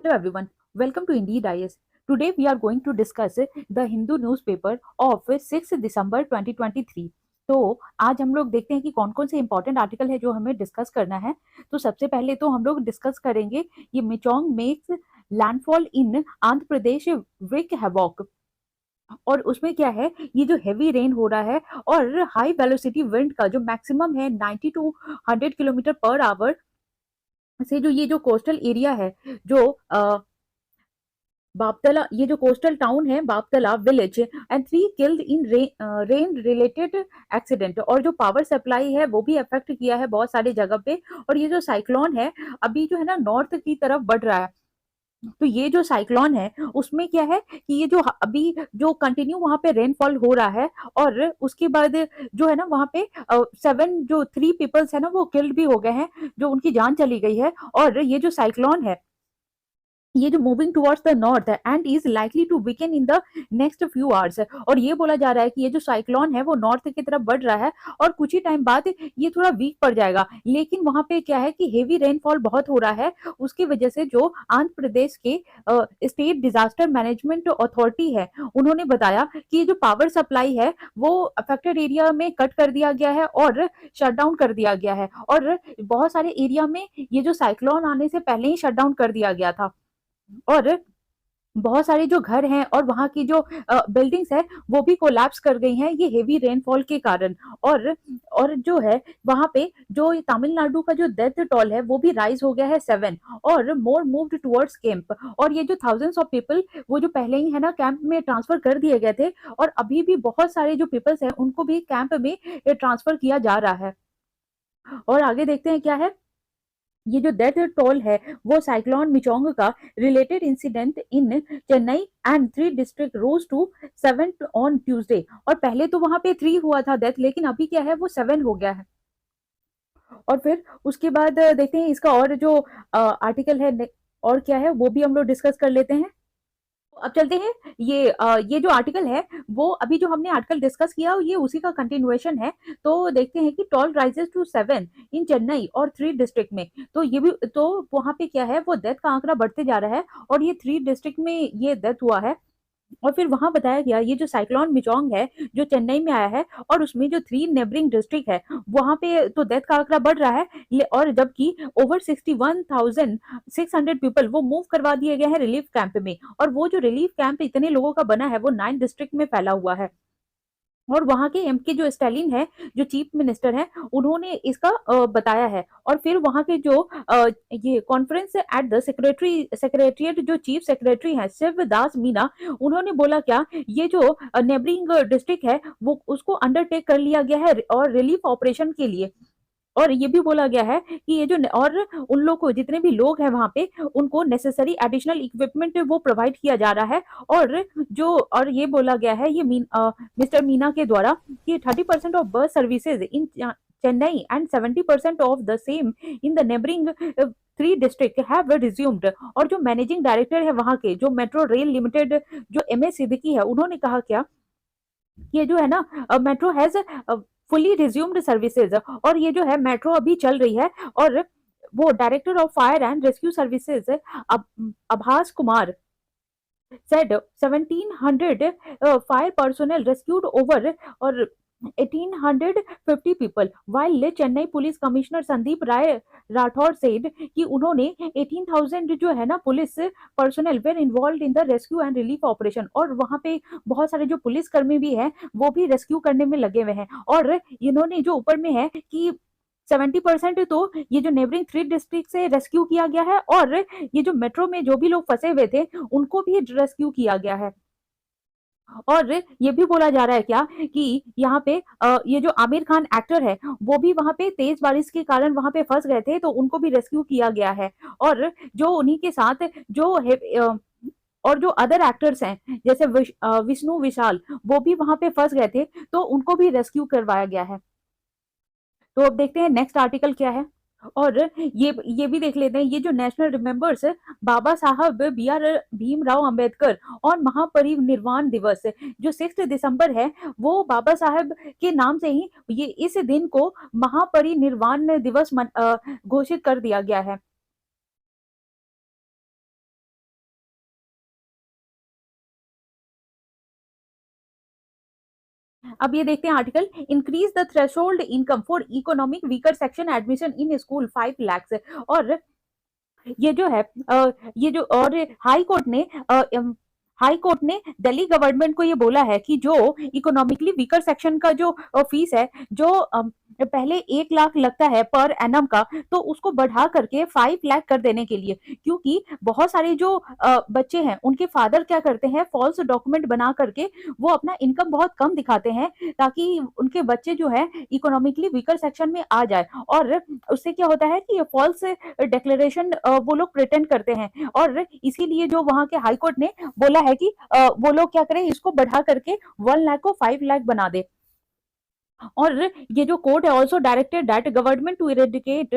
Hello everyone, welcome to Indeed IS. Today we are going to discuss the Hindu newspaper of 6 दिसंबर 2023. तो आज हम लोग देखते हैं कि कौन कौन से इंपॉर्टेंट आर्टिकल है जो हमें डिस्कस करना है। तो सबसे पहले तो हम लोग डिस्कस करेंगे ये मिचोंग मेक्स लैंडफॉल इन आंध्र प्रदेश wreak havoc। और उसमें क्या है, ये जो हेवी रेन हो रहा है और हाई वेलोसिटी विंड का जो मैक्सिमम है 90 टू 100 किलोमीटर पर आवर से जो ये जो कोस्टल एरिया है, जो बापतला, ये जो कोस्टल टाउन है Bapatla village and 3 killed in rain related accident. और जो पावर सप्लाई है वो भी अफेक्ट किया है बहुत सारी जगह पे। और ये जो साइक्लोन है अभी जो है ना नॉर्थ की तरफ बढ़ रहा है। तो ये जो साइक्लोन है उसमें क्या है कि ये जो अभी जो कंटिन्यू वहां पे रेनफॉल हो रहा है और उसके बाद जो है ना वहां पे 7 जो 3 पीपल्स है ना वो किल्ड भी हो गए हैं, जो उनकी जान चली गई है। और ये जो साइक्लोन है ये जो moving towards the north and is likely to weaken in the next few hours. और ये बोला जा रहा है कि ये जो साइक्लोन है वो नॉर्थ की तरफ बढ़ रहा है और कुछ ही टाइम बाद ये थोड़ा वीक पड़ जाएगा। लेकिन वहां पे क्या है कि हेवी रेनफॉल बहुत हो रहा है, उसकी वजह से जो आंध्र प्रदेश के स्टेट डिजास्टर मैनेजमेंट अथॉरिटी है उन्होंने बताया कि ये जो पावर सप्लाई है वो अफेक्टेड एरिया में कट कर दिया गया है और शट डाउन कर दिया गया है। और बहुत सारे एरिया में ये जो साइक्लोन आने से पहले ही शट डाउन कर दिया गया था। और बहुत सारे जो घर हैं और वहां की जो बिल्डिंग्स है वो भी कोलैप्स कर गई हैं ये हेवी रेनफॉल के कारण। और जो है वहां पे जो तमिलनाडु का जो डेथ टोल है वो भी राइज हो गया है 7 और मोर मूव्ड टुवर्ड्स कैंप। और ये जो थाउजेंड्स ऑफ पीपल वो जो पहले ही है ना कैंप में ट्रांसफर कर दिए गए थे और अभी भी बहुत सारे जो पीपल्स हैं उनको भी कैंप में ट्रांसफर किया जा रहा है। और आगे देखते हैं क्या है। ये जो डेथ टोल है वो साइक्लोन मिचोंग का related incident in Chennai and 3 district rose to 7 on Tuesday. और पहले तो वहां पे 3 हुआ था डेथ, लेकिन अभी क्या है वो 7 हो गया है। और फिर उसके बाद देखते हैं इसका और जो आर्टिकल है और क्या है वो भी हम लोग डिस्कस कर लेते हैं। अब चलते हैं ये जो आर्टिकल है वो अभी जो हमने आर्टिकल डिस्कस किया ये उसी का कंटिन्यूएशन है। तो देखते हैं कि टॉल राइजेस टू 7 इन चेन्नई और 3 डिस्ट्रिक्ट में। तो ये भी तो वहां पे क्या है वो डेथ का आंकड़ा बढ़ते जा रहा है और ये 3 डिस्ट्रिक्ट में ये डेथ हुआ है। और फिर वहां बताया गया ये जो साइक्लोन मिचोंग है जो चेन्नई में आया है और उसमें जो 3 नेबरिंग डिस्ट्रिक्ट है वहां पे तो डेथ का आंकड़ा बढ़ रहा है। और जबकि ओवर 61,600 पीपल वो मूव करवा दिए गए हैं रिलीफ कैंप में। और वो जो रिलीफ कैंप इतने लोगों का बना है वो 9 डिस्ट्रिक्ट में फैला हुआ है। और वहां के एम के जो स्टालिन है जो चीफ मिनिस्टर है उन्होंने इसका बताया है। और फिर वहां के जो ये कॉन्फ्रेंस एट द सेक्रेटरीट जो चीफ सेक्रेटरी है शिवदास मीना, उन्होंने बोला क्या ये जो नेबरिंग डिस्ट्रिक्ट है वो उसको अंडरटेक कर लिया गया है और रिलीफ ऑपरेशन के लिए। और ये भी बोला गया है कि ये जो और उन लोग को जितने भी लोग हैं वहां पे उनको नेसेसरी एडिशनल इक्विपमेंट वो प्रोवाइड किया जा रहा है। और जो और ये बोला गया है ये मिस्टर मीना के द्वारा कि 30% of bus services in Chennai and 70% of the same in the neighbouring 3 district have resumed. और जो मैनेजिंग डायरेक्टर है वहां के जो मेट्रो रेल लिमिटेड जो एम एस सिद्दीकी है उन्होंने कहा क्या ये जो है ना metro has fully resumed services. और ये जो है मेट्रो अभी चल रही है। और वो director of fire and rescue services Abhas Kumar said 1700 fire personnel rescued over or 1850 people, while Chennai police commissioner Sandeep Rai Rathore said कि उन्होंने 18,000 जो है ना police personnel were involved in the rescue and relief operation. और वहां पे बहुत सारे जो पुलिस कर्मी भी हैं वो भी रेस्क्यू करने में लगे हुए हैं। और इन्होंने जो ऊपर में है कि 70% तो ये जो नेबरिंग 3 डिस्ट्रिक्ट से रेस्क्यू किया गया है और ये जो मेट्रो में जो भी लोग फंसे हुए थे उनको भी रेस्क्यू किया गया है। और ये भी बोला जा रहा है क्या कि यहाँ पे ये जो आमिर खान एक्टर है वो भी वहां पे तेज बारिश के कारण वहां पे फंस गए थे तो उनको भी रेस्क्यू किया गया है। और जो उन्हीं के साथ जो और जो अदर एक्टर्स हैं जैसे विष्णु विशाल वो भी वहां पे फंस गए थे तो उनको भी रेस्क्यू करवाया गया है। तो अब देखते हैं नेक्स्ट आर्टिकल क्या है। और ये भी देख लेते हैं ये जो नेशनल रिमेम्बर्स बाबा साहब बी आर भीमराव अंबेडकर और महापरिनिर्वाण दिवस जो 6 दिसंबर है वो बाबा साहब के नाम से ही ये इस दिन को महापरिनिर्वाण दिवस घोषित कर दिया गया है। अब ये देखते हैं article, increase the threshold income for economic weaker section admission in school 5 lakh. और ये जो है ये जो और हाई कोर्ट ने दिल्ली गवर्नमेंट को ये बोला है कि जो इकोनॉमिकली वीकर सेक्शन का जो फीस है, जो पहले 1 लाख लगता है पर एनम का, तो उसको बढ़ा करके 5 लाख कर देने के लिए, क्योंकि बहुत सारे जो बच्चे हैं उनके फादर क्या करते हैं, फॉल्स डॉक्यूमेंट बना करके वो अपना इनकम बहुत कम दिखाते हैं ताकि उनके बच्चे जो है इकोनॉमिकली वीकर सेक्शन में आ जाए। और उससे क्या होता है कि ये फॉल्स डिक्लेरेशन वो लोग प्रिटेंड करते हैं, और इसीलिए जो वहां के हाई कोर्ट ने बोला है कि वो लोग क्या करें, इसको बढ़ा करके 1 लाख को 5 लाख बना दे। और ये जो कोर्ट है also directed that government to eradicate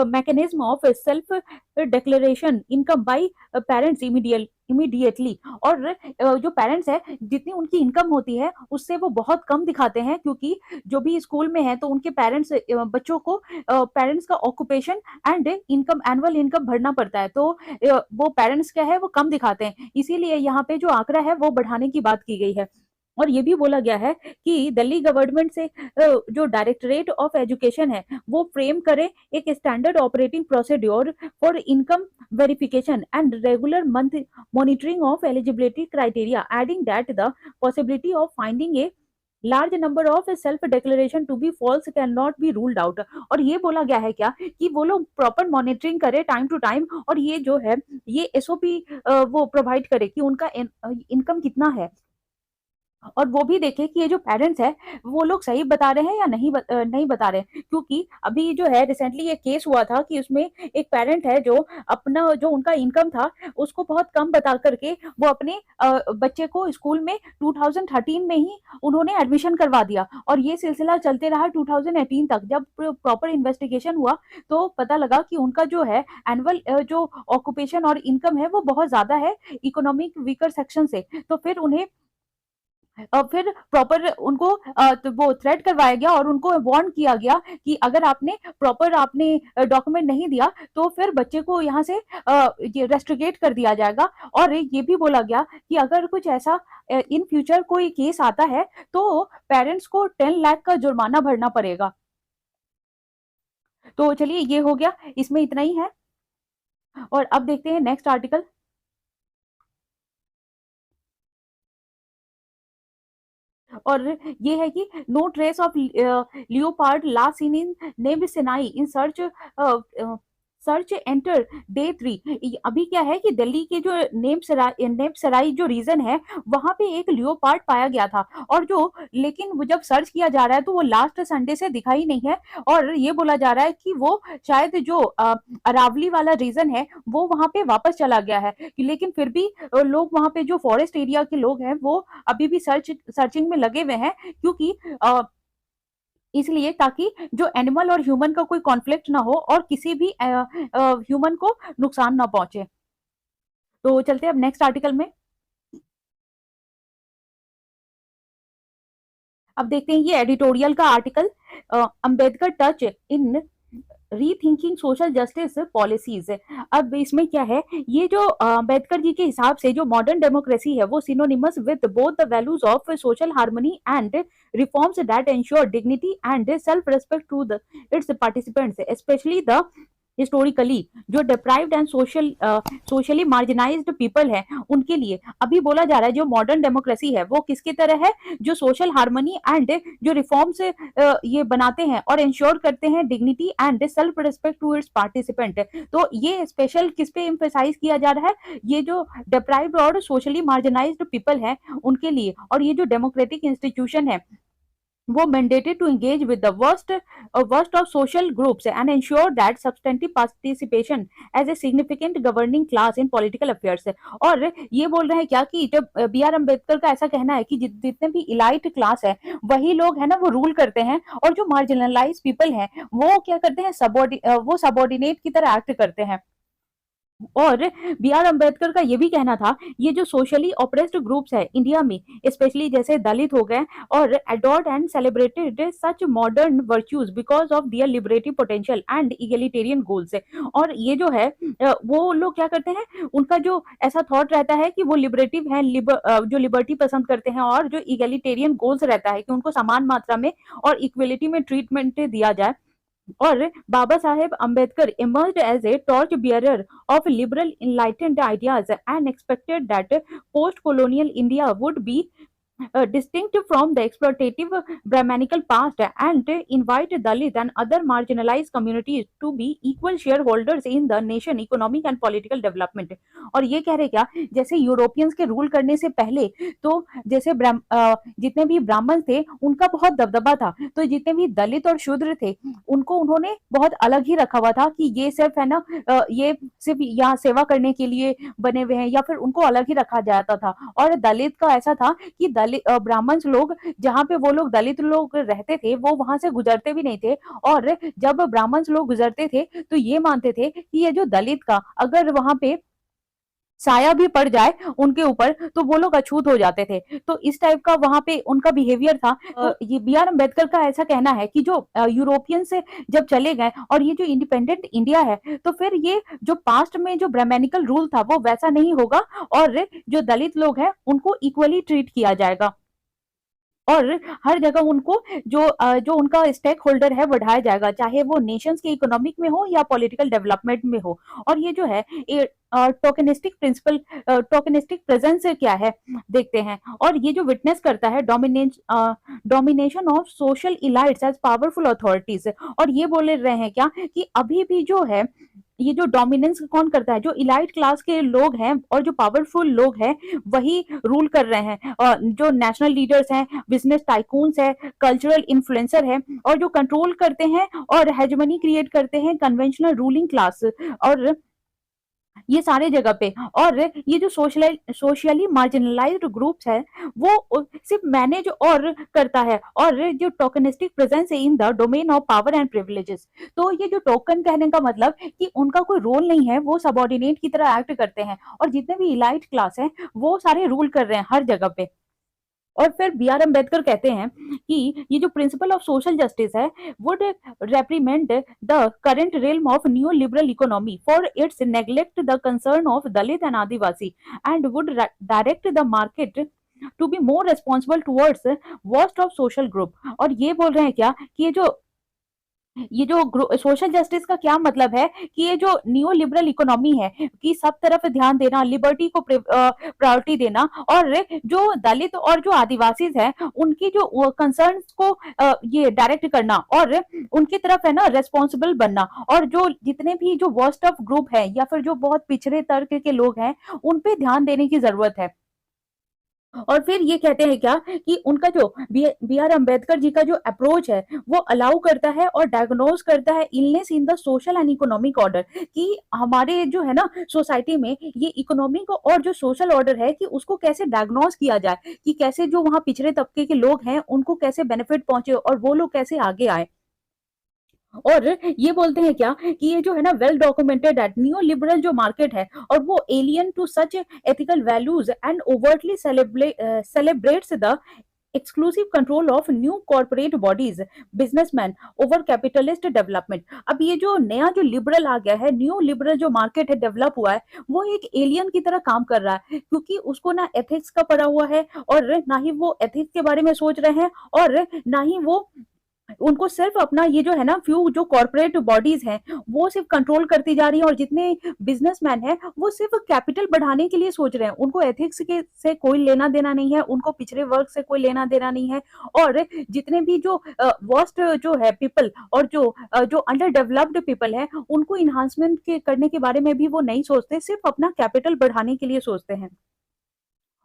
mechanism of self declaration income by parents immediately. और जो पेरेंट्स है जितनी उनकी इनकम होती है उससे वो बहुत कम दिखाते हैं, क्योंकि जो भी स्कूल में है तो उनके पेरेंट्स बच्चों को पेरेंट्स का occupation and income, annual income भरना पड़ता है, तो वो पेरेंट्स क्या है वो कम दिखाते हैं, इसीलिए यहाँ पे जो आंकड़ा है वो बढ़ाने की बात की गई है। और ये भी बोला गया है कि दिल्ली गवर्नमेंट से जो डायरेक्टरेट ऑफ एजुकेशन है वो फ्रेम करे एक standard operating procedure for income verification and regular month monitoring of eligibility criteria, adding that the possibility of finding a large number of self declaration to be false can not be ruled out. और ये बोला गया है क्या कि वो लोग proper monitoring करे टाइम टू टाइम, और ये जो है ये एसओपी वो प्रोवाइड करे कि उनका इनकम कितना है, और वो भी देखे कि ये जो पेरेंट्स है वो लोग सही बता रहे हैं या नहीं बता रहे हैं। क्योंकि अभी जो है रिसेंटली ये केस हुआ था कि उसमें एक पेरेंट है जो अपना जो उनका इनकम था उसको बहुत कम बता करके वो अपने बच्चे को स्कूल में 2013 में ही उन्होंने एडमिशन करवा दिया, और ये सिलसिला चलते रहा 2018 तक। जब प्रॉपर इन्वेस्टिगेशन हुआ तो पता लगा कि उनका जो है एनुअल जो ऑक्यूपेशन और इनकम है वो बहुत ज्यादा है इकोनॉमिक वीकर सेक्शन से। तो फिर उन्हें फिर प्रॉपर उनको तो वो थ्रेट करवाया गया और उनको वार्न किया गया कि अगर आपने प्रॉपर आपने डॉक्यूमेंट नहीं दिया तो फिर बच्चे को यहाँ से ये रेस्ट्रिकेट कर दिया जाएगा। और ये भी बोला गया कि अगर कुछ ऐसा इन फ्यूचर कोई केस आता है तो पेरेंट्स को 10 लाख का जुर्माना भरना पड़ेगा। तो चलिए ये हो गया, इसमें इतना ही है। और अब देखते हैं नेक्स्ट आर्टिकल। और ये है कि no trace of leopard last seen in named Sinai in search enter day 3। अभी क्या है कि दिल्ली के जो नेम सराई जो रीजन है वहां पे एक लियोपार्ड पाया गया था, और जो लेकिन वो जब सर्च किया जा रहा है तो वो लास्ट संडे से दिखाई नहीं है, और ये बोला जा रहा है कि वो शायद जो अरावली वाला रीजन है वो वहां पे वापस चला गया है। लेकिन फिर भी लोग वहां पे जो फॉरेस्ट एरिया के लोग हैं वो अभी भी सर्चिंग में लगे हुए हैं, क्योंकि इसलिए ताकि जो एनिमल और ह्यूमन का कोई कॉन्फ्लिक्ट ना हो और किसी भी ह्यूमन को नुकसान ना पहुंचे। तो चलते हैं अब नेक्स्ट आर्टिकल में। अब देखते हैं ये एडिटोरियल का article, Ambedkar touch in rethinking social justice policies. अब इसमें क्या है, ये जो अंबेडकर जी के हिसाब से जो मॉडर्न डेमोक्रेसी है वो synonymous with both the values of social harmony and reforms that ensure dignity and self respect to the its participants, specially the historically जो deprived and socially marginalised people है उनके लिए। अभी बोला जा रहा है जो मॉडर्न डेमोक्रेसी है वो किसकी तरह है, जो सोशल हार्मनी एंड जो रिफॉर्म्स ये बनाते हैं और इंश्योर करते हैं dignity and self respect to its participant. तो ये स्पेशल किस पे एम्फेसाइज किया जा रहा है, ये जो डिप्राइव्ड और सोशली मार्जिनाइज्ड पीपल है उनके लिए। और ये जो डेमोक्रेटिक इंस्टीट्यूशन है वो mandated to engage with the worst of social groups and ensure that substantive participation as a significant governing class in political affairs। और ये बोल रहे हैं क्या कि जब बी आर अम्बेडकर का ऐसा कहना है कि जितने भी इलाइट क्लास है वही लोग है ना वो रूल करते हैं, और जो मार्जिनलाइज पीपल हैं वो क्या करते हैं, वो सबॉर्डिनेट की तरह एक्ट करते हैं। और बी आर अम्बेडकर का ये भी कहना था, ये जो सोशली ऑप्रेस्ड ग्रुप्स है इंडिया में, स्पेशली जैसे दलित हो गए, और adored and celebrated such modern virtues because of their liberative potential and egalitarian goals है। और ये जो है वो लोग क्या करते हैं, उनका जो ऐसा थॉट रहता है कि वो लिबरेटिव है, जो लिबर्टी पसंद करते हैं, और जो इगलिटेरियन गोल्स रहता है कि उनको समान मात्रा में और इक्वलिटी में ट्रीटमेंट दिया जाए। और Baba Saheb Ambedkar emerged as a torch bearer of liberal enlightened ideas and expected that post-colonial India would be distinct from the exploitative Brahmanical past and invite Dalit and other marginalized communities to be equal shareholders in the nation economic and political development। और ये कह रहे क्या, जैसे Europeans के rule करने से पहले तो जैसे जितने भी ब्राह्मण थे उनका बहुत दबदबा था, तो जितने भी दलित और शूद्र थे उनको उन्होंने बहुत अलग ही रखा हुआ था कि ये सिर्फ है ना, ये सिर्फ यहाँ सेवा करने के लिए बने हुए हैं, या फिर उनको अलग ही रखा जाता था। और दलित का ऐसा था कि दलित ब्राह्मण लोग जहाँ पे वो लोग दलित लोग रहते थे वो वहां से गुजरते भी नहीं थे, और जब ब्राह्मण लोग गुजरते थे तो ये मानते थे कि ये जो दलित का अगर वहां पे साया भी पड़ जाए उनके ऊपर तो वो लोग अछूत हो जाते थे। तो इस टाइप का वहां पे उनका बिहेवियर था। ये बी आर अम्बेडकर का ऐसा कहना है कि जो यूरोपियन से जब चले गए और ये जो इंडिपेंडेंट इंडिया है, तो फिर ये जो पास्ट में जो ब्राह्मणिकल रूल था वो वैसा नहीं होगा, और जो दलित लोग हैं उनको इक्वली ट्रीट किया जाएगा, और हर जगह उनको जो उनका स्टेक होल्डर है बढ़ाया जाएगा, चाहे वो नेशंस के इकोनॉमिक में हो या पॉलिटिकल डेवलपमेंट में हो। और ये जो है टोकेनिस्टिक प्रिंसिपल, टोकेनिस्टिक प्रेजेंस क्या है देखते हैं। और ये जो विटनेस करता है domination of social elites as powerful authorities. और ये बोल रहे हैं क्या कि अभी भी जो है ये जो डोमिनेंस कौन करता है, जो इलाइट क्लास के लोग हैं और जो पावरफुल लोग हैं वही रूल कर रहे हैं, और जो नेशनल लीडर्स हैं, बिजनेस टाइकून्स है, कल्चरल इन्फ्लुएंसर है, और जो कंट्रोल करते हैं और हेजमनी क्रिएट करते हैं कन्वेंशनल रूलिंग क्लास, और ये सारे जगह पे। और ये जो सोशली मार्जिनलाइज्ड ग्रुप्स है वो सिर्फ मैनेज और करता है, और जो टोकनिस्टिक प्रेजेंस है in the domain of power and privileges. तो ये जो टोकन कहने का मतलब कि उनका कोई रोल नहीं है, वो सबॉर्डिनेट की तरह एक्ट करते हैं, और जितने भी इलाइट क्लास है वो सारे रूल कर रहे हैं हर जगह पे। और फिर बी आर अम्बेडकर कहते हैं कि ये जो प्रिंसिपल ऑफ सोशल जस्टिस है would reprimand the current realm of neoliberal economy for its neglect the concern of Dalit and Adivasi, and would direct the market to be more responsible towards worst of social group। और ये बोल रहे हैं क्या कि ये जो social justice का क्या मतलब है कि ये जो न्यू लिबरल इकोनॉमी है कि सब तरफ ध्यान देना, लिबर्टी को प्रायोरिटी देना, और जो दलित और जो आदिवासी हैं उनकी जो कंसर्न्स को ये डायरेक्ट करना, और उनकी तरफ है ना रेस्पॉन्सिबल बनना, और जो जितने भी जो वर्स्ट ऑफ ग्रुप है या फिर जो बहुत पिछड़े तर्क के लोग हैं उन पे ध्यान देने की जरूरत है। और फिर ये कहते हैं क्या कि उनका जो बी आर अम्बेडकर जी का जो अप्रोच है वो अलाउ करता है और डायग्नोज करता है illness in the social and economic order, कि हमारे जो है ना सोसाइटी में ये इकोनॉमिक और जो सोशल ऑर्डर है कि उसको कैसे डायग्नोज किया जाए, कि कैसे जो वहाँ पिछड़े तबके के लोग हैं उनको कैसे बेनिफिट पहुंचे और वो लोग कैसे आगे आए। और ये बोलते हैं क्या कि ये जो है ना वेल डॉक्यूमेंटेड है न्यू लिबरल जो मार्केट है और वो alien to such ethical values and overtly celebrates the exclusive control of new corporate bodies businessman over capitalist development. अब ये जो नया जो लिबरल आ गया है, न्यू लिबरल जो मार्केट है डेवलप हुआ है, वो एक एलियन की तरह काम कर रहा है, क्योंकि उसको ना एथिक्स का पड़ा हुआ है और ना ही वो एथिक्स के बारे में सोच रहे हैं, और ना ही वो उनको सिर्फ अपना ये जो है ना फ्यू जो कॉर्पोरेट बॉडीज हैं वो सिर्फ कंट्रोल करती जा रही है, और जितने बिजनेसमैन हैं वो सिर्फ कैपिटल बढ़ाने के लिए सोच रहे हैं, उनको एथिक्स के से कोई लेना देना नहीं है, उनको पिछड़े वर्ग से कोई लेना देना नहीं है। और जितने भी जो वर्स्ट जो है पीपल और जो अंडर डेवलप्ड पीपल है उनको इन्हांसमेंट के करने के बारे में भी वो नहीं सोचते, सिर्फ अपना कैपिटल बढ़ाने के लिए सोचते हैं।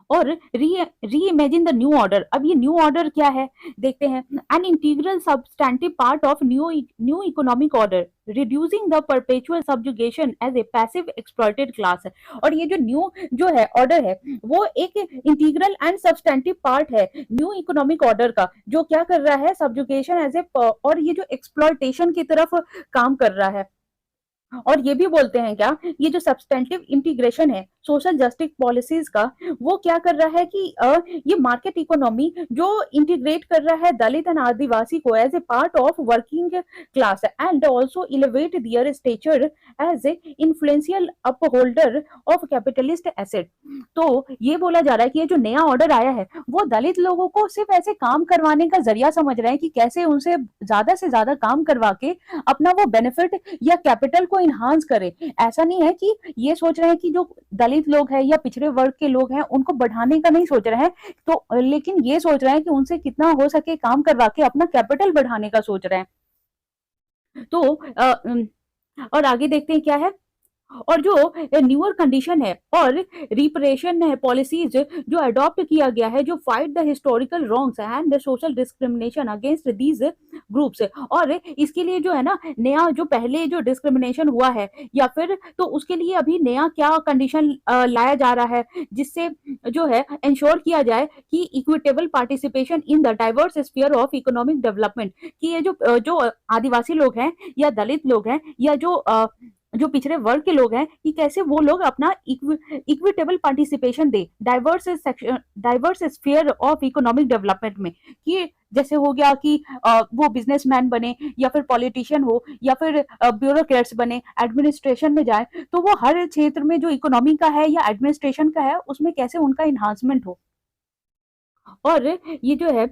और री इमेजिन द न्यू ऑर्डर। अब ये न्यू ऑर्डर क्या है देखते हैं। An integral substantive part of new economic order reducing the perpetual subjugation as a passive exploited class है। और ये जो न्यू जो है ऑर्डर है वो एक इंटीग्रल एंड सब्सटैंटिव पार्ट है न्यू इकोनॉमिक ऑर्डर का, जो क्या कर रहा है सब्जुगेशन एज ए और ये जो एक्सप्लॉइटेशन की तरफ काम कर रहा है। और ये भी बोलते हैं क्या, ये जो सब्सटेंटिव इंटीग्रेशन है सोशल जस्टिस पॉलिसीज का, वो क्या कर रहा है कि ये मार्केट इकोनॉमी जो इंटीग्रेट कर रहा है दलित एंड आदिवासी को as a part of working class and also elevate their stature as an influential upholder of capitalist asset. तो ये बोला जा रहा है कि ये जो नया ऑर्डर आया है वो दलित लोगों को सिर्फ ऐसे काम करवाने का जरिया समझ रहे हैं कि कैसे उनसे ज्यादा से ज्यादा काम करवा के अपना वो बेनिफिट या कैपिटल को इन्हांस करे। ऐसा नहीं है कि ये सोच रहे हैं कि जो दलित लोग हैं या पिछड़े वर्ग के लोग हैं उनको बढ़ाने का नहीं सोच रहे हैं, तो लेकिन ये सोच रहे हैं कि उनसे कितना हो सके काम करवा के अपना कैपिटल बढ़ाने का सोच रहे हैं। तो और आगे देखते हैं क्या है। और जो न्यूअर कंडीशन है और रिपरेशन है पॉलिसीज जो अडॉप्ट किया गया है, जो fight the historical wrongs and the social discrimination against these groups, और इसके लिए जो है ना नया जो पहले जो डिस्क्रिमिनेशन हुआ है या फिर तो उसके लिए अभी नया क्या कंडीशन लाया जा रहा है जिससे जो है इंश्योर किया जाए कि equitable participation in the diverse sphere of economic development, कि ये जो आदिवासी लोग हैं या दलित लोग हैं या जो पिछड़े वर्ग के लोग हैं कि कैसे वो लोग अपना equitable participation they diverse sphere of economic development में, कि जैसे हो गया कि वो बिजनेसमैन बने या फिर पॉलिटिशियन हो या फिर ब्यूरोक्रेट्स बने, एडमिनिस्ट्रेशन में जाए, तो वो हर क्षेत्र में जो इकोनॉमी का है या एडमिनिस्ट्रेशन का है उसमें कैसे उनका इन्हांसमेंट हो। और ये जो है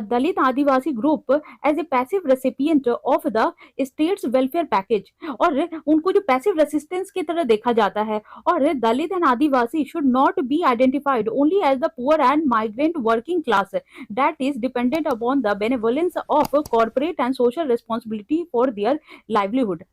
Dalit Adivasi group as a passive recipient of the state's welfare package, और उनको जो पैसिव रेसिस्टेंस की तरह देखा जाता है। और Dalit and Adivasi should not be identified only as the poor and migrant working class that is dependent upon the benevolence of corporate and social responsibility for their livelihood.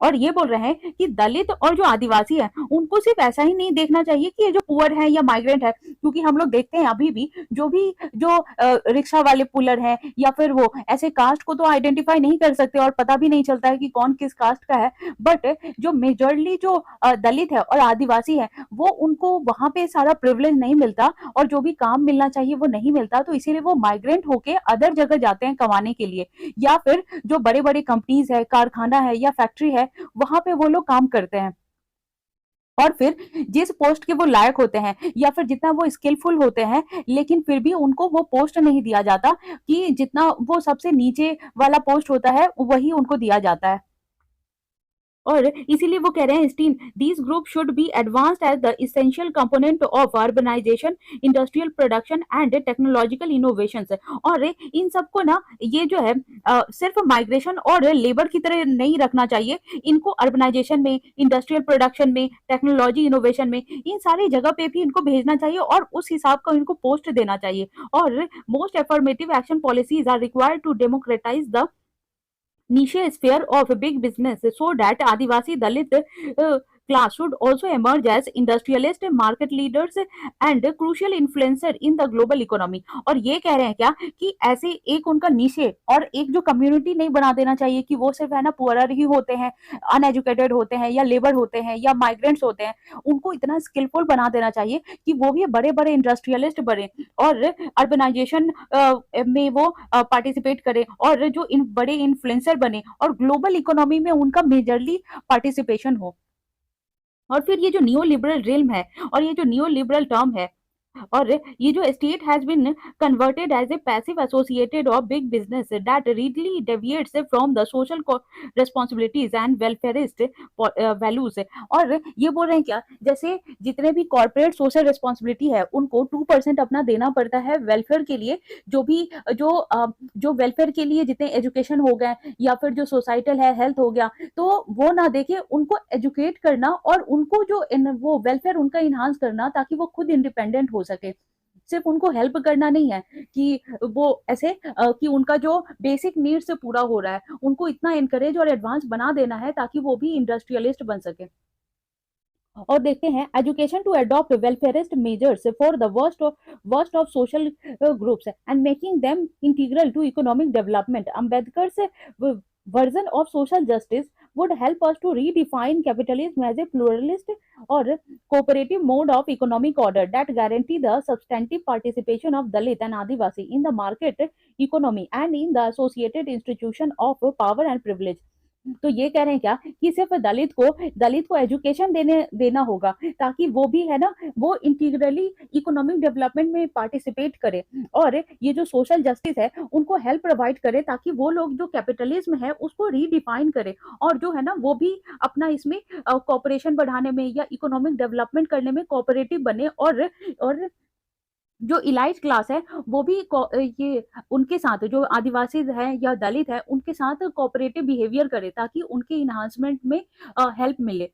और ये बोल रहे हैं कि दलित और जो आदिवासी है उनको सिर्फ ऐसा ही नहीं देखना चाहिए कि ये जो पुअर है या माइग्रेंट है, क्योंकि हम लोग देखते हैं अभी भी जो रिक्शा वाले पुलर हैं या फिर वो ऐसे कास्ट को तो आइडेंटिफाई नहीं कर सकते और पता भी नहीं चलता है कि कौन किस कास्ट का है। बट जो मेजरली जो दलित है और आदिवासी है वो उनको वहां पे सारा प्रिविलेज नहीं मिलता और जो भी काम मिलना चाहिए वो नहीं मिलता, तो इसीलिए वो माइग्रेंट होके अदर जगह जाते हैं कमाने के लिए, या फिर जो बड़े बड़े कंपनीज है, कारखाना है या फैक्ट्री है वहां पे वो लोग काम करते हैं। और फिर जिस पोस्ट के वो लायक होते हैं या फिर जितना वो स्किलफुल होते हैं, लेकिन फिर भी उनको वो पोस्ट नहीं दिया जाता, कि जितना वो सबसे नीचे वाला पोस्ट होता है वही उनको दिया जाता है। और इसीलिए वो कह रहे हैं स्टीन these group should be advanced as the essential component of urbanisation, industrial production and technological innovations. और इन सबको ना ये जो है सिर्फ माइग्रेशन और लेबर की तरह नहीं रखना चाहिए, इनको अर्बनाइजेशन में, इंडस्ट्रियल प्रोडक्शन में, टेक्नोलॉजी इनोवेशन में, इन सारी जगह पे भी इनको भेजना चाहिए और उस हिसाब का इनको पोस्ट देना चाहिए। और most affirmative action policies are required to democratise the niche sphere of big business so that Adivasi Dalit class should also emerge as industrialist market leaders and crucial influencer in the global economy। और ये कह रहे हैं क्या कि ऐसे एक उनका नीचे और एक जो कम्युनिटी नहीं बना देना चाहिए कि वो सिर्फ है ना पुअर ही होते हैं, अनएजुकेटेड होते हैं या लेबर होते हैं या माइग्रेंट्स होते हैं, उनको इतना स्किलफुल बना देना चाहिए कि वो भी बड़े बड़े इंडस्ट्रियलिस्ट बने और अर्बनाइजेशन में वो पार्टिसिपेट करें और जो बड़े इन्फ्लुएंसर बने और ग्लोबल इकोनॉमी में उनका मेजरली पार्टिसिपेशन हो। और फिर ये जो नियो लिबरल रिल्म है और ये जो नियो लिबरल टर्म है, और ये जो state has been converted as a passive associated of big business that readily deviates from the social responsibilities and welfarist values. और ये बोल रहे हैं क्या, जैसे जितने भी कॉर्पोरेट सोशल रिस्पॉन्सिबिलिटी है उनको 2% अपना देना पड़ता है वेलफेयर के लिए, जो भी जो वेलफेयर के लिए जितने एजुकेशन हो गए या फिर जो सोसाइटल है हेल्थ हो गया, तो वो ना देखे, उनको एजुकेट करना और उनको जो वो वेलफेयर उनका इन्हांस करना ताकि वो खुद इंडिपेंडेंट हो सके। सिर्फ उनको हेल्प करना नहीं है कि वो ऐसे कि उनका जो बेसिक नीड्स पूरा हो रहा है, उनको इतना एनकरेज और एडवांस बना देना है ताकि वो भी इंडस्ट्रियलिस्ट बन सके। और देखते हैं education to adopt welfarist measures for the worst of social groups and making them integral to economic development. Ambedkar's version of social justice would help us to redefine capitalism as a pluralist or cooperative mode of economic order that guarantee the substantive participation of Dalit and Adivasi in the market economy and in the associated institution of power and privilege। तो ये कह रहे हैं क्या कि सिर्फ दलित को education देना होगा, ताकि वो भी है ना, वो इंटीग्रली इकोनॉमिक डेवलपमेंट में पार्टिसिपेट करे, और ये जो सोशल जस्टिस है उनको हेल्प प्रोवाइड करे, ताकि वो लोग जो कैपिटलिज्म है उसको रीडिफाइन करे, और जो है ना वो भी अपना इसमें कॉपरेशन बढ़ाने में या इकोनॉमिक डेवलपमेंट करने में कोऑपरेटिव बने, और जो इलाइट क्लास है वो भी ये उनके साथ, जो आदिवासी है या दलित है उनके साथ कोऑपरेटिव बिहेवियर करे, ताकि उनके इन्हांसमेंट में हेल्प मिले,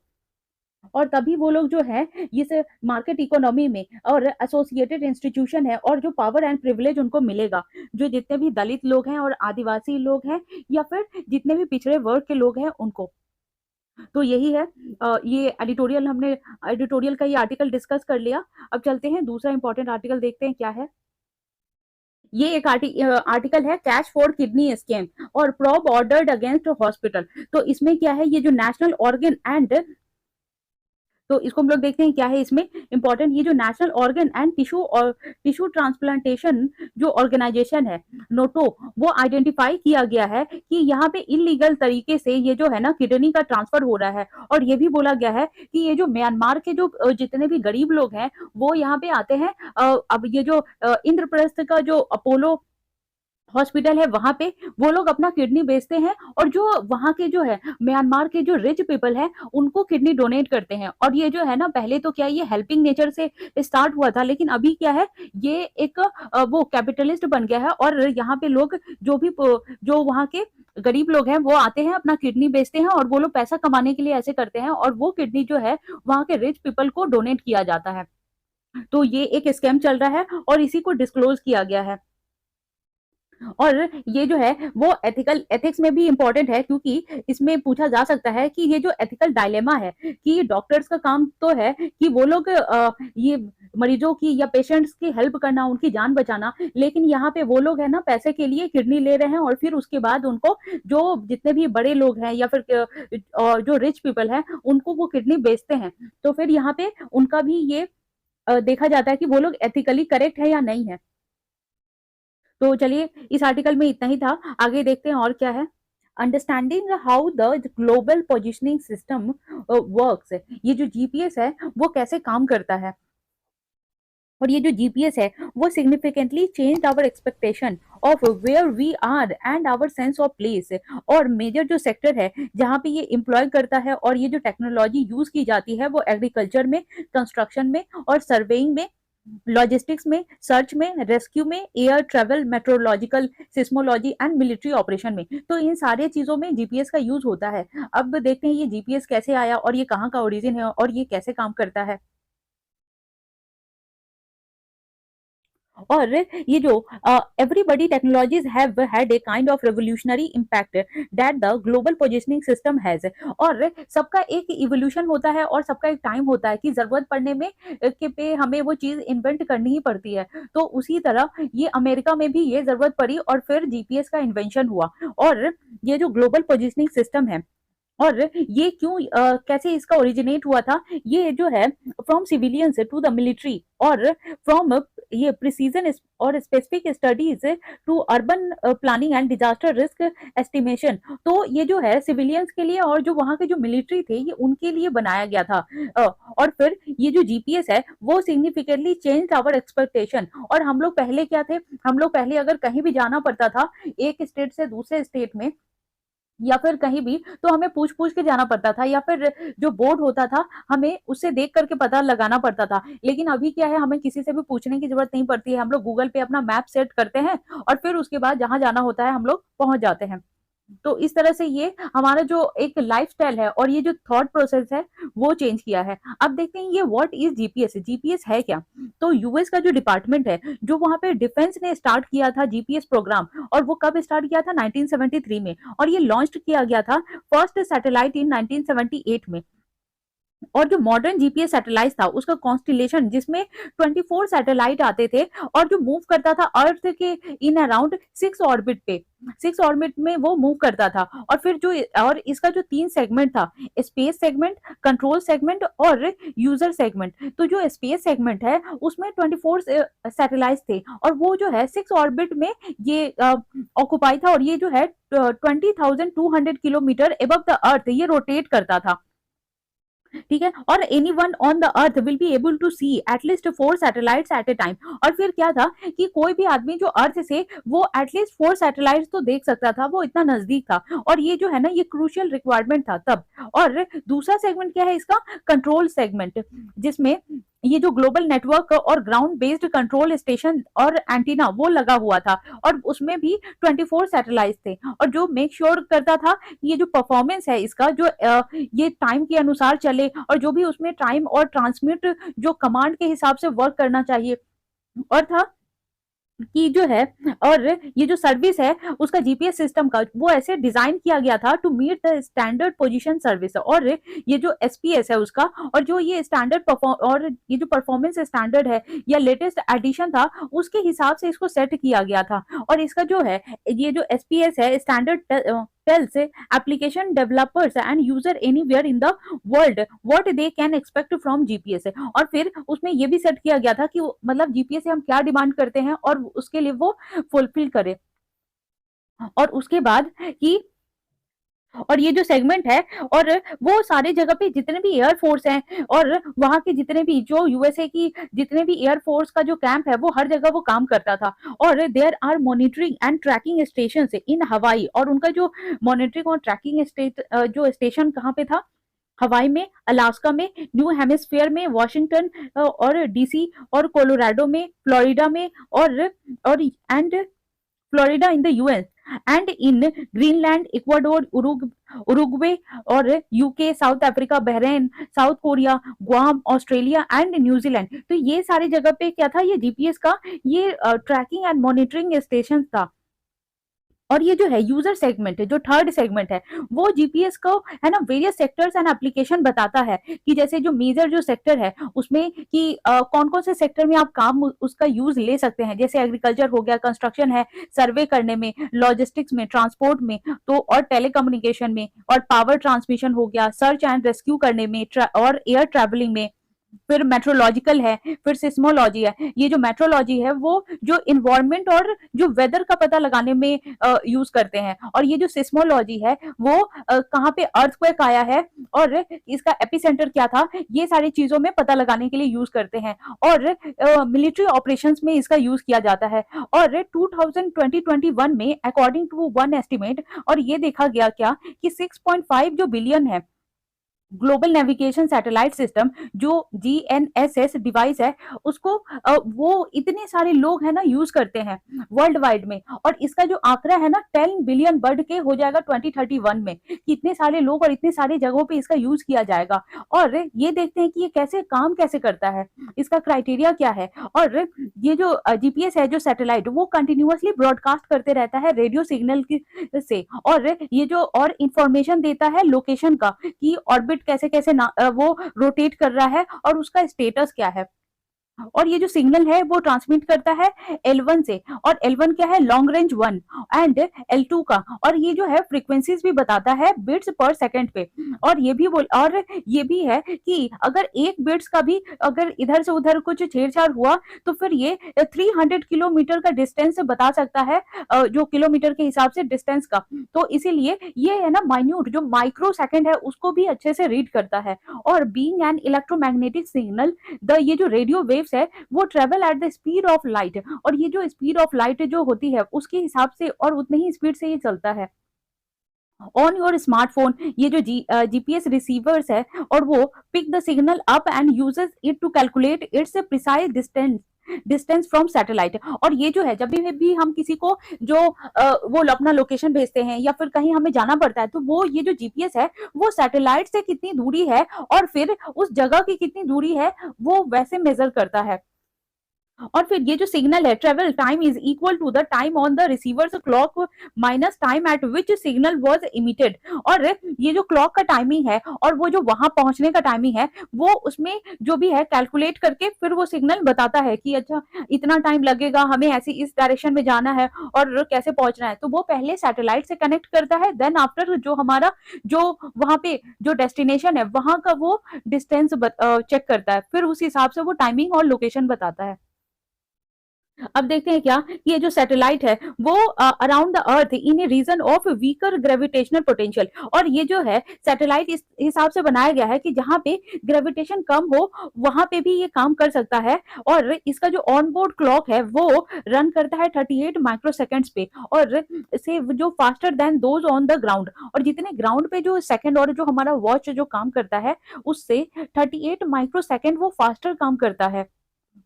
और तभी वो लोग जो है इस मार्केट इकोनॉमी में और एसोसिएटेड इंस्टीट्यूशन है और जो पावर एंड प्रिविलेज उनको मिलेगा, जो जितने भी दलित लोग हैं और आदिवासी लोग हैं या फिर जितने भी पिछड़े वर्ग के लोग हैं उनको। तो यही है, ये एडिटोरियल का ये आर्टिकल डिस्कस कर लिया। अब चलते हैं दूसरा इंपॉर्टेंट आर्टिकल देखते हैं क्या है। ये एक आर्टिकल है कैश फॉर किडनी स्कैम और प्रॉब ऑर्डर्ड अगेंस्ट हॉस्पिटल। तो इसमें क्या है, ये जो नेशनल ऑर्गन एंड, तो इसको हम लोग देखते हैं क्या है इसमें इंपॉर्टेंट। ये जो national organ and tissue transplantation जो ऑर्गेनाइजेशन है नोटो, वो आइडेंटिफाई किया गया है कि यहाँ पे इलीगल तरीके से ये जो है ना किडनी का ट्रांसफर हो रहा है, और ये भी बोला गया है कि ये जो म्यांमार के जो जितने भी गरीब लोग हैं वो यहाँ पे आते हैं। अब ये जो इंद्रप्रस्थ का जो अपोलो हॉस्पिटल है वहां पे वो लोग अपना किडनी बेचते हैं, और जो वहां के जो है म्यांमार के जो रिच पीपल है उनको किडनी डोनेट करते हैं। और ये जो है ना, पहले तो क्या ये हेल्पिंग नेचर से स्टार्ट हुआ था, लेकिन अभी क्या है, ये एक वो कैपिटलिस्ट बन गया है, और यहाँ पे लोग जो वहाँ के गरीब लोग हैं वो आते हैं अपना किडनी बेचते हैं, और वो लोग पैसा कमाने के लिए ऐसे करते हैं, और वो किडनी जो है वहाँ के रिच पीपल को डोनेट किया जाता है। तो ये एक स्कैम चल रहा है और इसी को डिस्क्लोज किया गया है। और ये जो है वो एथिक्स में भी इंपॉर्टेंट है, क्योंकि इसमें पूछा जा सकता है कि ये जो एथिकल डायलेमा है कि डॉक्टर्स का काम तो है कि वो लोग ये मरीजों की या पेशेंट्स की हेल्प करना, उनकी जान बचाना, लेकिन यहाँ पे वो लोग है ना पैसे के लिए किडनी ले रहे हैं, और फिर उसके बाद उनको जो जितने भी बड़े लोग हैं या फिर जो रिच पीपल हैं उनको वो किडनी बेचते हैं। तो फिर यहाँ पे उनका भी ये देखा जाता है कि वो लोग एथिकली करेक्ट है या नहीं है। तो चलिए इस आर्टिकल में इतना ही था, आगे देखते हैं और क्या है। Understanding how the global positioning system works, ये जो जीपीएस है वो कैसे काम करता है, और ये जो जीपीएस है वो significantly change our expectation of where we are and our sense of place. और मेजर जो सेक्टर है जहाँ पे ये इम्प्लॉय करता है और ये जो टेक्नोलॉजी यूज की जाती है वो एग्रीकल्चर में, कंस्ट्रक्शन में और सर्वेइंग में, लॉजिस्टिक्स में, सर्च में, रेस्क्यू में, air travel, meteorological, seismology and military operation में। तो इन सारे चीजों में जीपीएस का यूज होता है। अब देखते हैं ये जीपीएस कैसे आया और ये कहाँ का ओरिजिन है और ये कैसे काम करता है। और ये जो everybody technologies have had a kind of revolutionary impact that the global positioning system has. और सबका एक इवोल्यूशन होता है और सबका एक टाइम होता है कि जरूरत पड़ने में के पे हमें वो चीज इन्वेंट करनी ही पड़ती है। तो उसी तरह ये अमेरिका में भी ये जरूरत पड़ी और फिर जीपीएस का इन्वेंशन हुआ। और ये जो ग्लोबल पोजिशनिंग सिस्टम है, और ये क्यों कैसे इसका ओरिजिनेट हुआ था, ये जो है from civilians to the military और फ्रॉम ये प्रिसीजन और specific studies to urban planning and disaster risk estimation. तो ये जो है सिविलियंस के लिए और जो वहाँ के जो मिलिट्री थे ये उनके लिए बनाया गया था। और फिर ये जो जीपीएस है वो सिग्निफिकेंटली चेंज आवर एक्सपेक्टेशन। और हम लोग पहले क्या थे, हम लोग पहले अगर कहीं भी जाना पड़ता था एक स्टेट से दूसरे स्टेट में या फिर कहीं भी, तो हमें पूछ पूछ के जाना पड़ता था, या फिर जो बोर्ड होता था हमें उससे देख करके पता लगाना पड़ता था। लेकिन अभी क्या है, हमें किसी से भी पूछने की जरूरत नहीं पड़ती है, हम लोग गूगल पे अपना मैप सेट करते हैं और फिर उसके बाद जहां जाना होता है हम लोग पहुंच जाते हैं। तो इस तरह से ये हमारा जो एक लाइफस्टाइल है और ये जो थॉट प्रोसेस है वो चेंज किया है। अब देखते हैं ये व्हाट इज जीपीएस, जीपीएस है क्या। तो यूएस का जो डिपार्टमेंट है, जो वहां पे डिफेंस ने स्टार्ट किया था जीपीएस प्रोग्राम, और वो कब स्टार्ट किया था 1973 में, और ये लॉन्च किया गया था फर्स्ट सैटेलाइट इन 1978 में। और जो मॉडर्न जीपीएस सैटेलाइट था उसका कॉन्स्टिलेशन जिसमें 24 सैटेलाइट आते थे और जो मूव करता था अर्थ के इन अराउंड 6 ऑर्बिट में वो मूव करता था। और फिर जो और इसका जो 3 सेगमेंट था, स्पेस सेगमेंट, कंट्रोल सेगमेंट और यूजर सेगमेंट। तो जो स्पेस सेगमेंट है उसमें 24 सैटेलाइट थे और वो जो है 6 ऑर्बिट में ये ऑक्युपाई था और ये जो है 20,200 किलोमीटर एबव द अर्थ ये रोटेट करता था। ठीक है, और anyone on the earth will be able to see at least 4 satellites at a time. और फिर क्या था कि कोई भी आदमी जो अर्थ से वो एटलीस्ट 4 सैटेलाइट्स तो देख सकता था, वो इतना नजदीक था। और ये जो है ना ये क्रूशियल रिक्वायरमेंट था तब। और दूसरा सेगमेंट क्या है इसका, कंट्रोल सेगमेंट, जिसमें ये जो ग्लोबल नेटवर्क और ग्राउंड बेस्ड कंट्रोल स्टेशन और एंटीना वो लगा हुआ था और उसमें भी 24 सैटेलाइट थे। और जो मेक श्योर करता था ये जो परफॉर्मेंस है इसका, जो ये टाइम के अनुसार चले और जो भी उसमें टाइम और ट्रांसमिट जो कमांड के हिसाब से वर्क करना चाहिए। और था कि जो है और ये जो सर्विस है उसका जीपीएस सिस्टम का वो ऐसे डिजाइन किया गया था to meet the standard position service. और ये जो एसपीएस है उसका और जो ये स्टैंडर्ड परफॉर्म और ये जो परफॉर्मेंस स्टैंडर्ड है या लेटेस्ट एडिशन था उसके हिसाब से इसको सेट किया गया था। और इसका जो है ये जो एसपीएस है standard tells application developers and user anywhere in the world what they can expect from GPS. और फिर उसमें ये भी सेट किया गया था कि मतलब जीपीएस से हम क्या डिमांड करते हैं और उसके लिए वो फुलफिल करे। और उसके बाद कि और ये जो सेगमेंट है और वो सारे जगह पे जितने भी एयरफोर्स हैं और वहां के जितने भी जो यूएसए की जितने भी एयरफोर्स का जो कैंप है वो हर जगह वो काम करता था। और there are monitoring and tracking station in Hawaii. और उनका जो मॉनिटरिंग और ट्रैकिंग जो स्टेशन कहाँ पे था, हवाई में, अलास्का में, न्यू हेमिस्फीयर में, वॉशिंगटन और डीसी और कोलोराडो में, फ्लोरिडा में और and Florida in the US and in Greenland, Ecuador, Uruguay और UK, South Africa, Bahrain, South Korea, Guam, Australia and New Zealand. तो ये सारी जगह पे क्या था, ये जीपीएस का ये ट्रैकिंग एंड मॉनिटरिंग स्टेशन था। और ये जो है यूजर सेगमेंट है, जो थर्ड सेगमेंट है, वो जीपीएस को है ना वेरियस सेक्टर्स एंड एप्लीकेशन बताता है कि जैसे जो मेजर जो सेक्टर है उसमें कि कौन कौन से सेक्टर में आप काम उसका यूज ले सकते हैं। जैसे एग्रीकल्चर हो गया, कंस्ट्रक्शन है, सर्वे करने में, लॉजिस्टिक्स में, ट्रांसपोर्ट में, तो और टेलीकम्युनिकेशन में, और पावर ट्रांसमिशन हो गया, सर्च एंड रेस्क्यू करने में, और एयर ट्रैवलिंग में। फिर मेट्रोलॉजिकल है, फिर सिस्मोलॉजी है। ये जो मेट्रोलॉजी है वो जो इन्वायरमेंट और जो वेदर का पता लगाने में यूज करते हैं। और ये जो सिस्मोलॉजी है वो कहाँ पे अर्थक्वेक आया है और इसका एपिसेंटर क्या था, ये सारी चीजों में पता लगाने के लिए यूज करते हैं। और मिलिट्री ऑपरेशंस में इसका यूज किया जाता है। और 2021 में अकॉर्डिंग टू वन एस्टिमेट, और ये देखा गया क्या कि 6.5 जो बिलियन है ग्लोबल नेविगेशन सैटेलाइट सिस्टम जो जीएनएसएस डिवाइस है उसको वो इतने सारे लोग है ना यूज करते हैं वर्ल्ड वाइड में। और इसका जो आंकड़ा है ना 10 बिलियन बढ़ के हो जाएगा 2031 में, कि इतने सारे लोग और इतने सारी जगहों पे इसका यूज किया जाएगा। और ये देखते हैं कि ये कैसे काम कैसे करता है, इसका क्राइटेरिया क्या है। और ये जो जीपीएस है जो सैटेलाइट वो कंटिन्यूअसली ब्रॉडकास्ट करते रहता है रेडियो सिग्नल से। और ये जो और इंफॉर्मेशन देता है लोकेशन का कि ऑर्बिट कैसे कैसे वो रोटेट कर रहा है और उसका स्टेटस क्या है। और ये जो सिग्नल है वो ट्रांसमिट करता है L1 से, और L1 क्या है, लॉन्ग रेंज 1 एंड L2 का। और ये जो है फ्रीक्वेंसीज भी बताता है बिट्स पर सेकंड पे। और ये भी है कि अगर एक बिट्स का भी अगर इधर से उधर कुछ छेड़छाड़ हुआ तो फिर ये 300 किलोमीटर का डिस्टेंस बता सकता है, जो किलोमीटर के हिसाब से डिस्टेंस का। तो इसीलिए ये है ना माइन्यूट जो माइक्रो सेकंड है उसको भी अच्छे से रीड करता है। और बीइंग एन इलेक्ट्रोमैग्नेटिक सिग्नल ये जो रेडियो वेव्स है वो travel at the speed of light. और ये जो स्पीड ऑफ लाइट जो होती है उसके हिसाब से और उतनी ही स्पीड से ये चलता है ऑन योर स्मार्टफोन। ये जो जीपीएस रिसीवर्स है और वो pick the signal up and uses it to calculate its precise distance from satellite. और ये जो है जब भी हम किसी को जो वो अपना लोकेशन भेजते हैं या फिर कहीं हमें जाना पड़ता है तो वो ये जो जीपीएस है वो सैटेलाइट से कितनी दूरी है और फिर उस जगह की कितनी दूरी है वो वैसे मेजर करता है। और फिर ये जो सिग्नल है, travel time is equal to the time on the receiver's clock minus time at which signal was emitted. और ये जो क्लॉक का टाइमिंग है और वो जो वहां पहुंचने का टाइमिंग है, वो उसमें जो भी है कैलकुलेट करके फिर वो सिग्नल बताता है कि अच्छा इतना टाइम लगेगा, हमें ऐसी इस डायरेक्शन में जाना है और कैसे पहुंचना है। तो वो पहले सैटेलाइट से कनेक्ट करता है, देन आफ्टर जो हमारा जो वहां पे जो डेस्टिनेशन है वहां का वो डिस्टेंस चेक करता है, फिर उस हिसाब से वो टाइमिंग और लोकेशन बताता है। अब देखते हैं क्या कि ये जो सैटेलाइट है वो around the earth in a region of weaker gravitational potential. और ये जो है सैटेलाइट इस हिसाब से बनाया गया है कि जहां पे ग्रेविटेशन कम हो वहां पे भी ये काम कर सकता है। और इसका जो ऑन बोर्ड क्लॉक है वो रन करता है 38 माइक्रोसेकंड्स पे, और से जो faster than those on the ground. और जितने ग्राउंड पे जो सेकंड और जो हमारा वॉच जो काम करता है उससे 38 माइक्रोसेकंड वो फास्टर काम करता है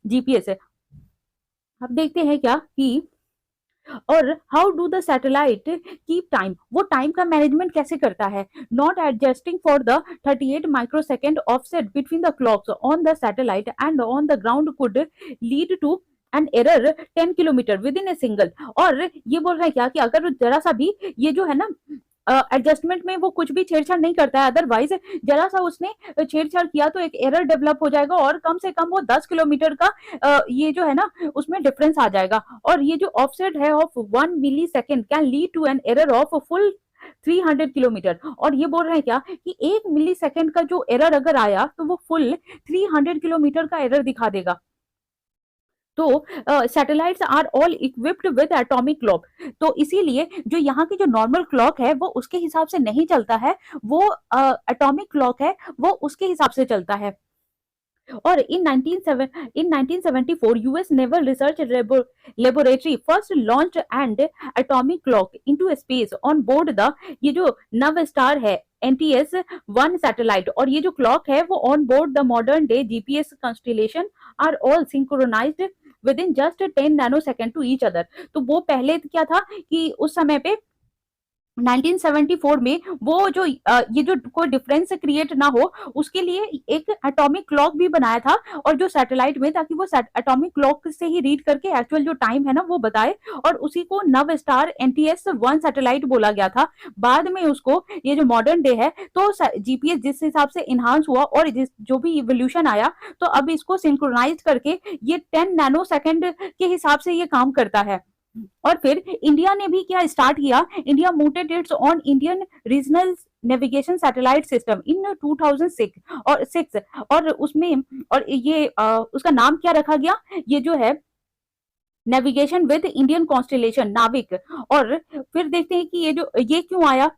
जीपीएस से। अब देखते हैं क्या कि और how do the satellite keep time, वो टाइम का मैनेजमेंट कैसे करता है। Not adjusting for the 38 microsecond offset between the clocks on the satellite and on the ground could lead to an error 10 kilometre within a single. और ये बोल रहा है क्या कि अगर जरा सा भी ये जो है ना एडजस्टमेंट में वो कुछ भी छेड़छाड़ नहीं करता है, अदरवाइज जरा सा उसने छेड़छाड़ किया तो एक एरर डेवलप हो जाएगा और कम से कम वो 10 किलोमीटर का ये जो है ना उसमें डिफरेंस आ जाएगा। और ये जो ऑफसेट है of 1 millisecond can lead to an error of full 300 kilometre. और ये बोल रहे हैं क्या कि 1 मिली सेकेंड का जो एरर अगर आया तो वो फुल 300 किलोमीटर का एरर दिखा देगा। तो satellites are all equipped with atomic clock. तो इसीलिए जो यहाँ की जो नॉर्मल क्लॉक है वो उसके हिसाब से नहीं चलता है, वो एटॉमिक क्लॉक है वो उसके हिसाब से चलता है। और in 1974 US Naval Research Laboratory first launched an atomic clock into space on board the ये जो नव स्टार है NTS-1 सैटेलाइट। और ये जो क्लॉक है वो on board the modern day GPS constellation are all synchronised within just 10 nano second to each other. तो वो पहले क्या था कि उस समय पे 1974 में वो जो ये जो कोई डिफरेंस क्रिएट ना हो उसके लिए एक एटॉमिक क्लॉक भी बनाया था और जो सैटेलाइट में, ताकि वो एटॉमिक क्लॉक से ही रीड करके एक्चुअल जो टाइम है ना वो बताए। और उसी को नव स्टार NTS-1 सैटेलाइट बोला गया था। बाद में उसको ये जो मॉडर्न डे है तो जीपीएस जिस हिसाब से इन्हांस हुआ और जिस जो भी इवोल्यूशन आया तो अब इसको सिंक्रोनाइज करके ये 10 नैनो सेकेंड के हिसाब से ये काम करता है। और फिर इंडिया ने भी क्या स्टार्ट किया, India mooted it's on Indian regional navigation satellite system in 2006 और 6। और उसमें और ये उसका नाम क्या रखा गया, ये जो है नेविगेशन विद इंडियन कॉन्स्टिलेशन नाविक। और फिर देखते हैं कि ये क्यों आया।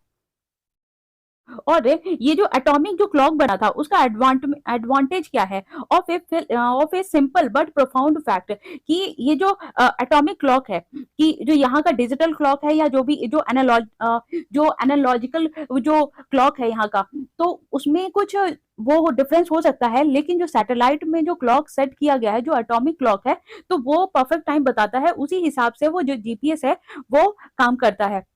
और ये जो एटॉमिक जो क्लॉक बना था उसका एडवांटेज क्या है of a simple but profound fact, कि ये जो एटॉमिक क्लॉक है कि जो यहाँ का डिजिटल क्लॉक है या जो भी जो एनालॉजिकल जो क्लॉक है यहाँ का, तो उसमें कुछ वो डिफरेंस हो सकता है, लेकिन जो सैटेलाइट में जो क्लॉक सेट किया गया है जो एटॉमिक क्लॉक है तो वो परफेक्ट टाइम बताता है, उसी हिसाब से वो जो जीपीएस है वो काम करता है।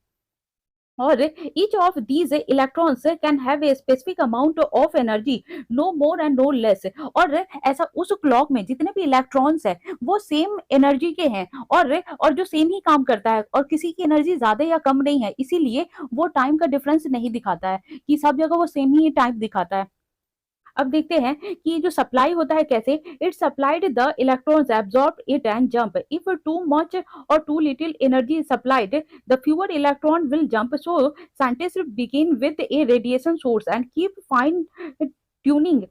और each of these electrons can have a specific amount of energy, no more and no less। और ऐसा उस क्लॉक में जितने भी इलेक्ट्रॉन्स है वो सेम एनर्जी के हैं और जो सेम ही काम करता है और किसी की एनर्जी ज्यादा या कम नहीं है, इसीलिए वो टाइम का डिफरेंस नहीं दिखाता है कि सब जगह वो सेम ही टाइम दिखाता है। अब देखते हैं कि जो सप्लाई होता है कैसे, it supplied the electrons absorb it and jump if too much or too little energy supplied the fewer electron will jump. So scientist begin with a radiation source and keep fine tuning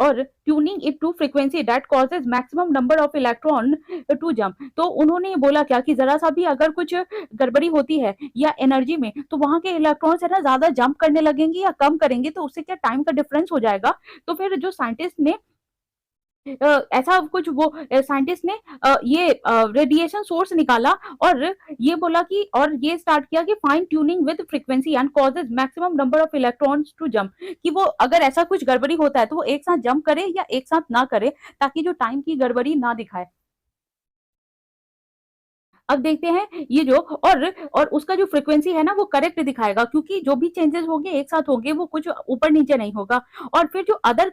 or tuning it to frequency that causes maximum number of electron to jump. तो उन्होंने बोला क्या कि जरा सा भी अगर कुछ गड़बड़ी होती है या एनर्जी में तो वहां के इलेक्ट्रॉन्स है ना ज्यादा जंप करने लगेंगे या कम करेंगे, तो उससे क्या टाइम का डिफरेंस हो जाएगा। तो फिर जो साइंटिस्ट ने ऐसा कुछ वो साइंटिस्ट ने ये रेडिएशन सोर्स निकाला और ये बोला कि और ये स्टार्ट किया कि fine tuning with frequency and causes maximum number of electrons to jump, कि वो अगर ऐसा कुछ गड़बड़ी होता है तो वो एक साथ जंप करे या एक साथ ना करे ताकि जो टाइम की गड़बड़ी ना दिखाए। अब देखते हैं ये जो और उसका जो फ्रीक्वेंसी है ना वो करेक्ट दिखाएगा, क्योंकि जो भी चेंजेस होंगे एक साथ होंगे, वो कुछ ऊपर नीचे नहीं होगा। और फिर जो अदर,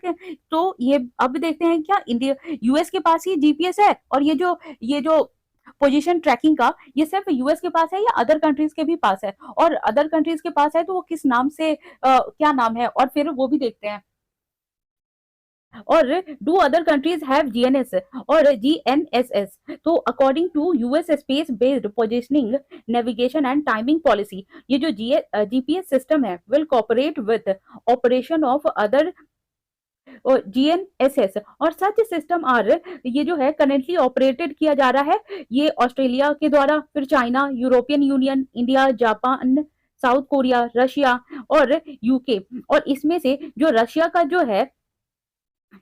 तो ये अब देखते हैं क्या इंडिया यूएस के पास ही जीपीएस है, और ये जो पोजीशन ट्रैकिंग का ये सिर्फ यूएस के पास है या अदर कंट्रीज के भी पास है, और अदर कंट्रीज के पास है तो वो किस नाम से, क्या नाम है, और फिर वो भी देखते हैं। और do other countries have GNS और जीएनएसएस? तो according to US space based positioning navigation and timing policy, ये जो जीपीएस सिस्टम है will cooperate with operation of other GNSS और सच सिस्टम आर, ये जो है करेंटली ऑपरेटेड किया जा रहा है ये ऑस्ट्रेलिया के द्वारा, फिर China, European union, India, Japan, south Korea, Russia और यूके। और इसमें से जो रशिया का जो है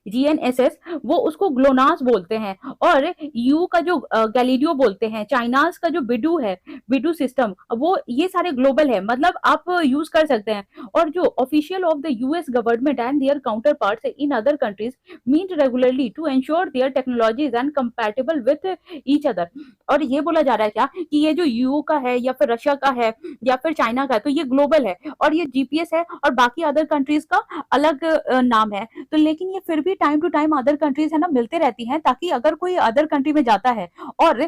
जीएनएसएस, वो उसको ग्लोनास बोलते हैं, और यू का जो गैलीलियो बोलते हैं, चाइनाज का जो बिडू है, बिडू सिस्टम, वो ये सारे ग्लोबल है, मतलब आप यूज कर सकते हैं। और जो official of the US government and their counterparts in other countries meet regularly to ensure their technologies and compatible with each other. और ये बोला जा रहा है क्या कि ये जो यू का है या फिर रशिया का है या फिर चाइना का है, तो ये ग्लोबल है, और ये जीपीएस है, और बाकी अदर कंट्रीज का अलग नाम है। तो लेकिन ये फिर भी time to time other countries है ना मिलते रहती हैं, ताकि अगर कोई अदर कंट्री में जाता है और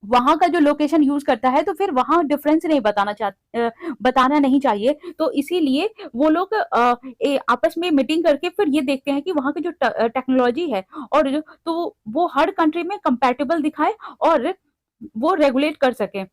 वहां का जो लोकेशन यूज करता है, तो फिर वहां डिफरेंस नहीं बताना नहीं चाहिए। तो इसीलिए वो लोग आपस में मीटिंग करके फिर ये देखते हैं कि वहां की जो टेक्नोलॉजी है और तो वो हर कंट्री में कंपैटिबल दिखाए और वो रेगुलेट कर सके।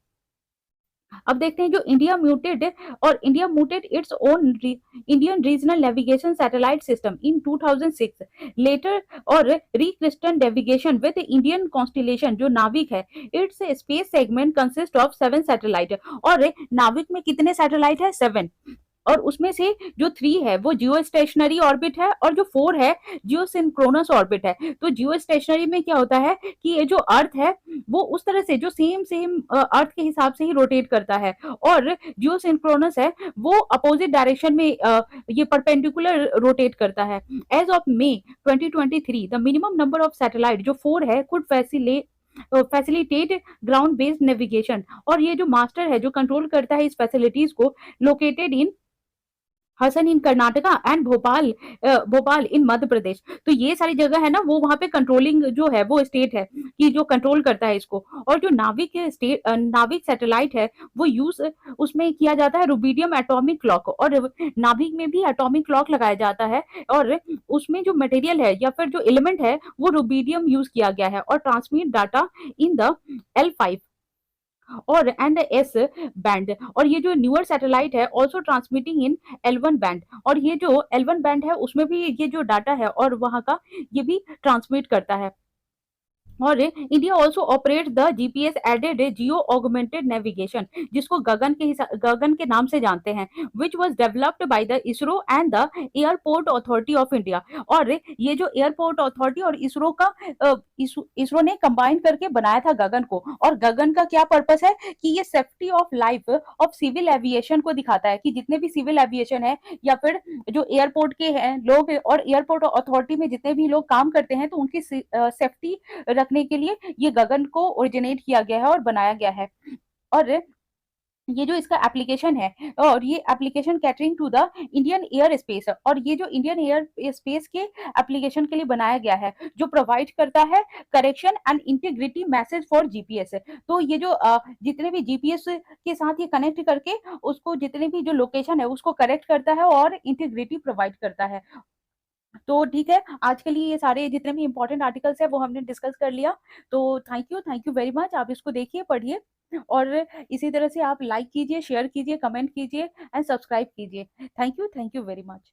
अब देखते हैं जो India muted its own Indian regional navigation satellite system in 2006 later, और rechristen navigation with Indian constellation जो नाविक है, its space segment consist of 7 satellite. और नाविक में कितने सैटेलाइट है? 7। और उसमें से जो 3 है वो जियो स्टेशनरी ऑर्बिट है, और जो 4 है जियो सिंक्रोनस ऑर्बिट है। तो जियो स्टेशनरी में क्या होता है कि ये जो अर्थ है वो उस तरह से जो सेम सेम अर्थ के हिसाब से ही रोटेट करता है, और जियो सिंक्रोनस है वो अपोजिट डायरेक्शन में ये परपेंडिकुलर रोटेट करता है। As of May 2023 the minimum number of satellite जो 4 है could facilitate ground based navigation. और ये जो मास्टर है जो कंट्रोल करता है इस फैसिलिटीज को, located in Hassan in Karnataka and Bhopal in Madhya Pradesh. तो ये सारी जगह है ना, वो वहां पे कंट्रोलिंग जो है वो स्टेट है कि जो कंट्रोल करता है इसको। और जो नाविक सैटेलाइट है वो यूज उसमें किया जाता है रुबीडियम एटॉमिक क्लॉक, और नाभिक में भी एटॉमिक क्लॉक लगाया जाता है, और उसमें जो मटेरियल है या फिर जो एलिमेंट है वो रुबीडियम यूज किया गया है, और transmit data in the L5 और एंड एस बैंड। और ये जो न्यूअर सैटेलाइट है ऑल्सो ट्रांसमिटिंग इन L1 बैंड, और ये जो L1 बैंड है उसमें भी ये जो डाटा है और वहां का ये भी ट्रांसमिट करता है। और India also operate the GPS aided geo augmented navigation, जिसको गगन के नाम से जानते हैं, which was developed by the ISRO and the airport authority of India. और ये जो एयरपोर्ट अथॉरिटी और इसरो का इसरो ने कंबाइन करके बनाया था गगन को। और गगन का क्या पर्पस है कि ये safety of life of civil aviation को दिखाता है, कि जितने भी सिविल एविएशन है या फिर जो एयरपोर्ट के हैं लोग और एयरपोर्ट अथॉरिटी में जितने भी लोग काम करते हैं, तो उनकी सेफ्टी रखने के लिए ये गगन को ओरिजिनेट किया गया है और बनाया गया है। और ये जो इसका एप्लीकेशन है, और ये application catering to the Indian air space, और ये जो इंडियन एयर स्पेस के एप्लीकेशन के लिए बनाया गया है, जो प्रोवाइड करता है correction and integrity message for GPS. तो ये जो जितने भी जीपीएस के साथ ये कनेक्ट करके उसको जितने भी जो लोकेशन है उसको करेक्ट करता है और इंटीग्रिटी प्रोवाइड करता है। तो ठीक है, आज के लिए ये सारे जितने भी इंपॉर्टेंट आर्टिकल्स है वो हमने डिस्कस कर लिया। तो थैंक यू वेरी मच। आप इसको देखिए, पढ़िए, और इसी तरह से आप लाइक कीजिए, शेयर कीजिए, कमेंट कीजिए एंड सब्सक्राइब कीजिए। Thank you very much.